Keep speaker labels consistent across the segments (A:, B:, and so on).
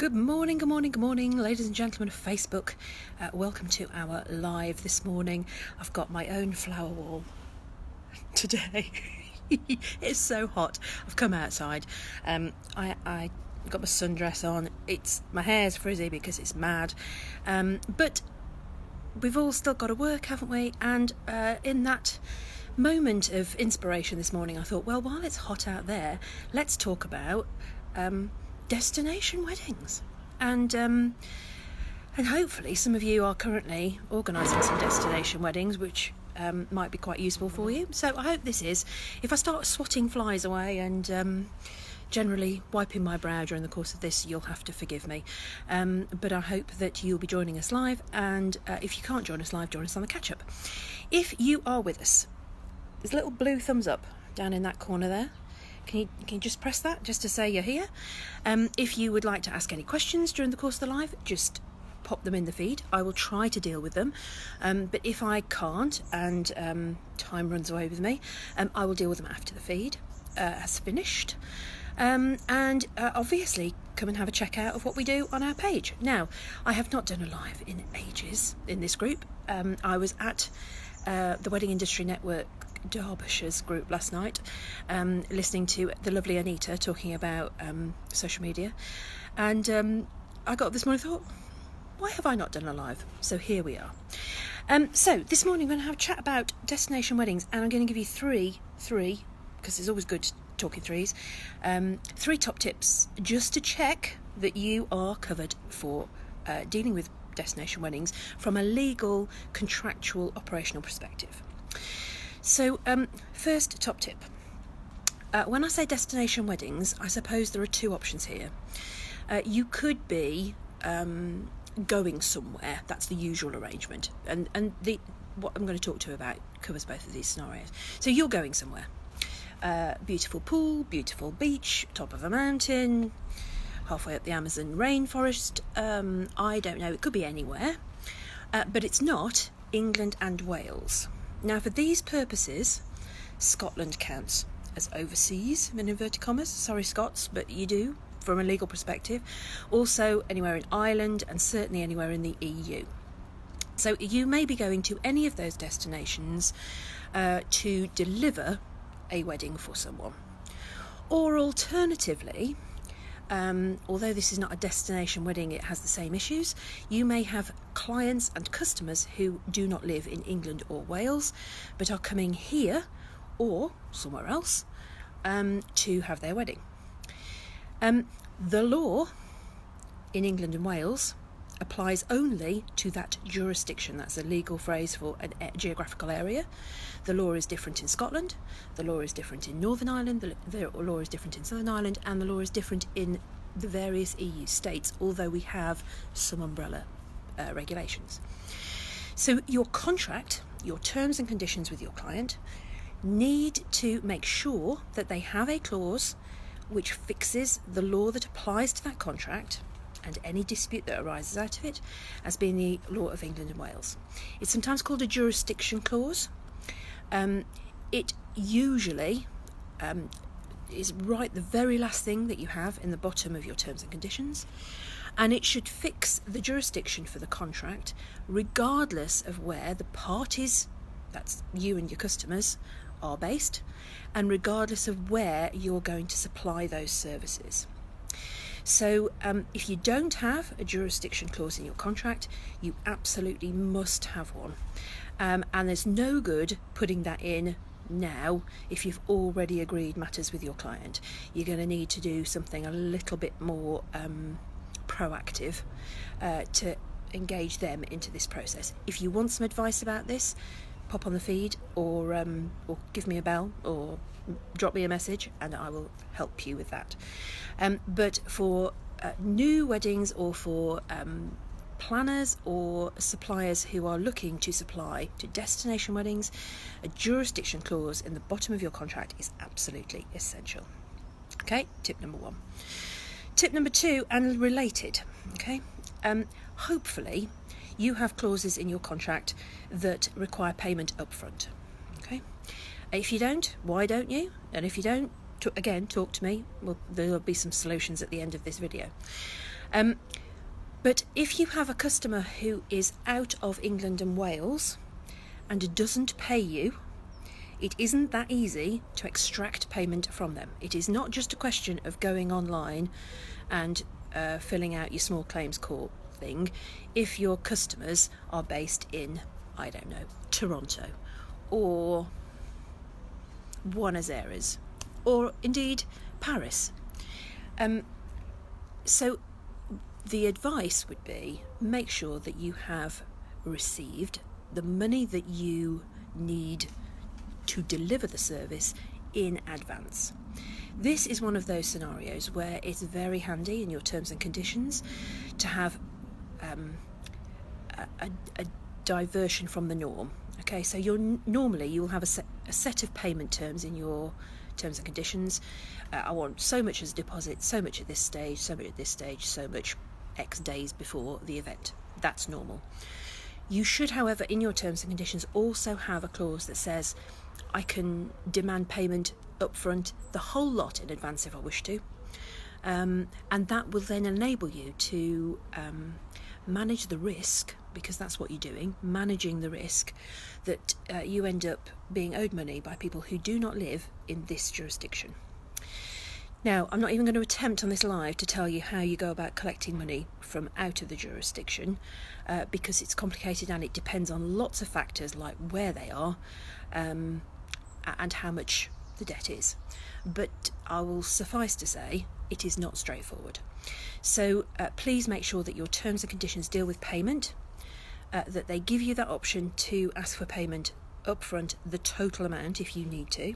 A: Good morning, ladies and gentlemen of Facebook. Welcome to our live this morning. I've got my own flower wall today. It's so hot. I've come outside. I got my sundress on. My hair's frizzy because it's mad. But we've all still got to work, haven't we? And in that moment of inspiration this morning, I thought, well, while it's hot out there, let's talk about destination weddings, and hopefully some of you are currently organising some destination weddings, which might be quite useful for you. So I hope this is, if I start swatting flies away and generally wiping my brow during the course of this, you'll have to forgive me, but I hope that you'll be joining us live, and if you can't join us live, join us on the catch-up. If you are with us, there's a little blue thumbs up down in that corner there. Can you just press that just to say you're here? If you would like to ask any questions during the course of the live, just pop them in the feed. I will try to deal with them, but if I can't and time runs away with me, I will deal with them after the feed has finished. And obviously come and have a check out of what we do on our page. Now, I have not done a live in ages in this group. I was at the Wedding Industry Network Derbyshire's group last night, listening to the lovely Anita talking about social media, and I got up this morning and thought, why have I not done a live? So here we are. So this morning we're going to have a chat about destination weddings, and I'm going to give you three, because it's always good talking threes, 3 top tips just to check that you are covered for dealing with destination weddings from a legal, contractual, operational perspective. So, first top tip. When I say destination weddings, I suppose there are 2 options here. You could be going somewhere. That's the usual arrangement. And what I'm going to talk to you about covers both of these scenarios. So you're going somewhere. Beautiful pool, beautiful beach, top of a mountain, halfway up the Amazon rainforest. I don't know, it could be anywhere. But it's not England and Wales. Now, for these purposes, Scotland counts as overseas, in inverted commas. Sorry, Scots, but you do, from a legal perspective. Also, anywhere in Ireland, and certainly anywhere in the EU. So you may be going to any of those destinations to deliver a wedding for someone. Or alternatively, although this is not a destination wedding, it has the same issues. You may have clients and customers who do not live in England or Wales, but are coming here or somewhere else to have their wedding. The law in England and Wales applies only to that jurisdiction. That's a legal phrase for a geographical area. The law is different in Scotland, the law is different in Northern Ireland, the law is different in Southern Ireland, and the law is different in the various EU states, although we have some umbrella regulations. So your contract, your terms and conditions with your client, need to make sure that they have a clause which fixes the law that applies to that contract and any dispute that arises out of it as being the law of England and Wales. It's sometimes called a jurisdiction clause. It usually is right the very last thing that you have in the bottom of your terms and conditions, and it should fix the jurisdiction for the contract regardless of where the parties, that's you and your customers, are based, and regardless of where you're going to supply those services. So if you don't have a jurisdiction clause in your contract, you absolutely must have one. And there's no good putting that in now if you've already agreed matters with your client. You're going to need to do something a little bit more proactive to engage them into this process. If you want some advice about this, pop on the feed or give me a bell or drop me a message and I will help you with that. But for new weddings or for planners or suppliers who are looking to supply to destination weddings, a jurisdiction clause in the bottom of your contract is absolutely essential. Okay, tip number 1. Tip number 2, and related, okay, hopefully you have clauses in your contract that require payment up front. Okay, if you don't, why don't you? And if you don't, again, talk to me. Well, there'll be some solutions at the end of this video. But if you have a customer who is out of England and Wales and doesn't pay you, it isn't that easy to extract payment from them. It is not just a question of going online and filling out your small claims court thing if your customers are based in, I don't know, Toronto or Buenos Aires or indeed Paris. So the advice would be, make sure that you have received the money that you need to deliver the service in advance. This is one of those scenarios where it's very handy in your terms and conditions to have a diversion from the norm. Okay, so normally you'll have a set of payment terms in your terms and conditions. I want so much as a deposit, so much at this stage, so much at this stage, so much X days before the event. That's normal. You should, however, in your terms and conditions also have a clause that says I can demand payment upfront, the whole lot in advance if I wish to, and that will then enable you to manage the risk, because that's what you're doing, managing the risk that you end up being owed money by people who do not live in this jurisdiction. Now, I'm not even going to attempt on this live to tell you how you go about collecting money from out of the jurisdiction, because it's complicated and it depends on lots of factors like where they are and how much the debt is. But I will suffice to say it is not straightforward. So please make sure that your terms and conditions deal with payment, that they give you that option to ask for payment upfront, the total amount if you need to,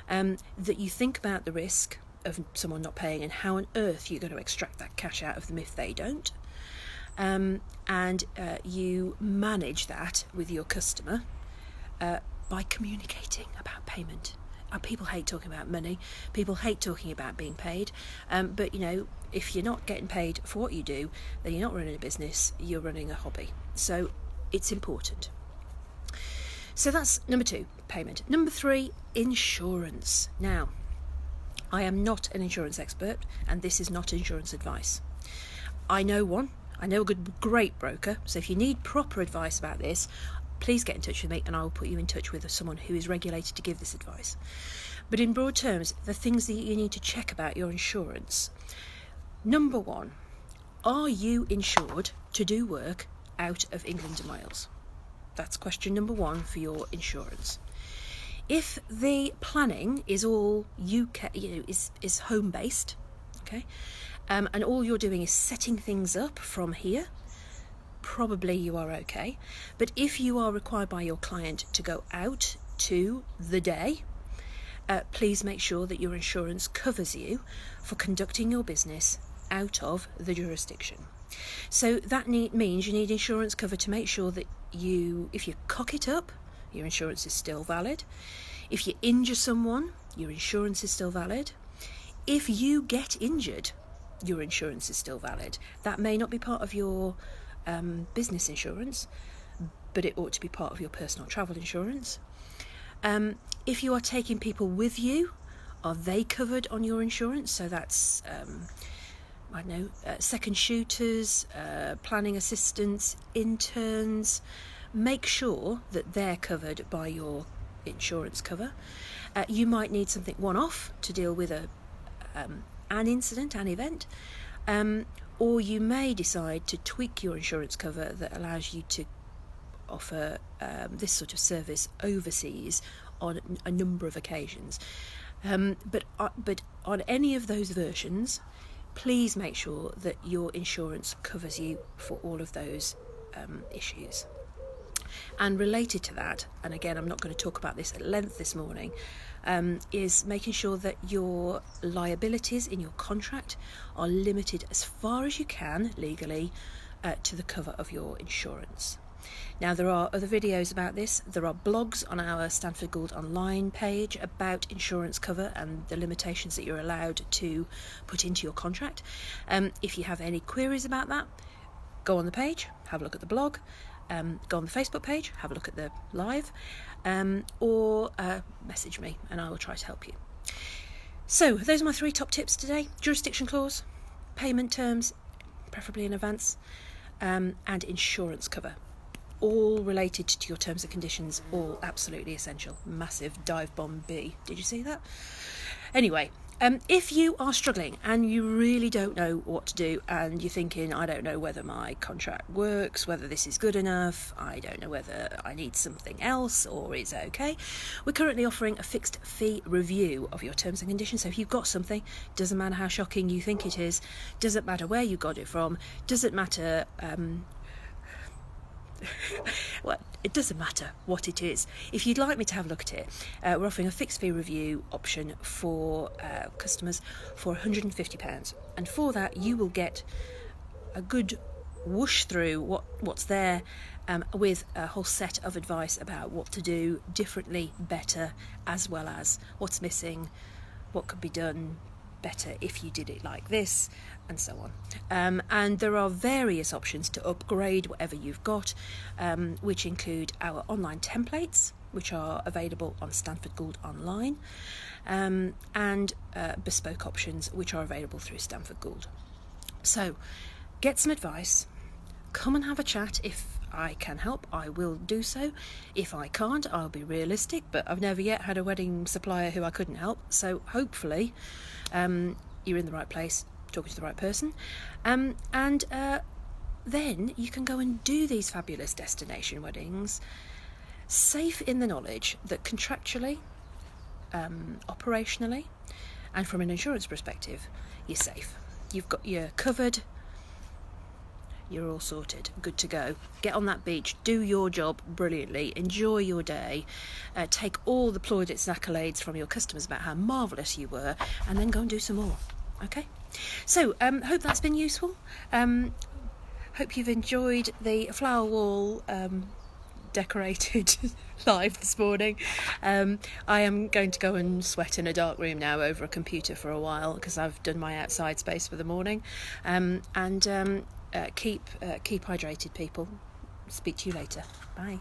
A: that you think about the risk of someone not paying and how on earth you're going to extract that cash out of them if they don't, and you manage that with your customer by communicating about payment. People hate talking about money, people hate talking about being paid, but you know, if you're not getting paid for what you do, then you're not running a business, you're running a hobby. So it's important. So that's number 2, payment. Number 3, insurance. Now, I am not an insurance expert, and this is not insurance advice. I know one. I know a great broker, so if you need proper advice about this, please get in touch with me and I will put you in touch with someone who is regulated to give this advice. But in broad terms, the things that you need to check about your insurance. Number 1, are you insured to do work out of England and Wales? That's question number 1 for your insurance. If the planning is all UK, is home based, okay, and all you're doing is setting things up from here, probably you are okay. But if you are required by your client to go out to the day, please make sure that your insurance covers you for conducting your business out of the jurisdiction. So that means you need insurance cover to make sure that if you cock it up, your insurance is still valid. If you injure someone, your insurance is still valid. If you get injured, your insurance is still valid. That may not be part of your business insurance, but it ought to be part of your personal travel insurance. If you are taking people with you, are they covered on your insurance? So that's second shooters, planning assistants, interns. Make sure that they're covered by your insurance cover. You might need something one-off to deal with an incident, an event, or you may decide to tweak your insurance cover that allows you to offer this sort of service overseas on a number of occasions. But on any of those versions, please make sure that your insurance covers you for all of those issues. And related to that, and again, I'm not going to talk about this at length this morning, is making sure that your liabilities in your contract are limited as far as you can legally to the cover of your insurance. Now, there are other videos about this. There are blogs on our Stanford Gould online page about insurance cover and the limitations that you're allowed to put into your contract. If you have any queries about that, go on the page, have a look at the blog, go on the Facebook page, have a look at the live, or message me and I will try to help you. So those are my 3 top tips today: jurisdiction clause, payment terms, preferably in advance, and insurance cover. All related to your terms and conditions, all absolutely essential. Massive dive bomb B. Did you see that? Anyway, if you are struggling and you really don't know what to do, and you're thinking, I don't know whether my contract works, whether this is good enough, I don't know whether I need something else or it's okay, we're currently offering a fixed fee review of your terms and conditions. So if you've got something, doesn't matter how shocking you think it is, doesn't matter where you got it from, doesn't matter well, it doesn't matter what it is. If you'd like me to have a look at it, we're offering a fixed fee review option for customers for £150, and for that you will get a good whoosh through what's there, with a whole set of advice about what to do differently, better, as well as what's missing, what could be done better if you did it like this, and so on. And there are various options to upgrade whatever you've got, which include our online templates, which are available on Stanford Gould Online, and bespoke options, which are available through Stanford Gould. So get some advice, come and have a chat. If I can help, I will do so. If I can't, I'll be realistic, but I've never yet had a wedding supplier who I couldn't help, so hopefully you're in the right place, talking to the right person, and then you can go and do these fabulous destination weddings, safe in the knowledge that contractually, operationally, and from an insurance perspective, you're safe. You're covered. You're all sorted, good to go. Get on that beach, do your job brilliantly, enjoy your day, take all the plaudits and accolades from your customers about how marvellous you were, and then go and do some more. Okay? So, hope that's been useful. Hope you've enjoyed the flower wall decorated live this morning. I am going to go and sweat in a dark room now over a computer for a while, because I've done my outside space for the morning. Keep hydrated, people. Speak to you later. Bye.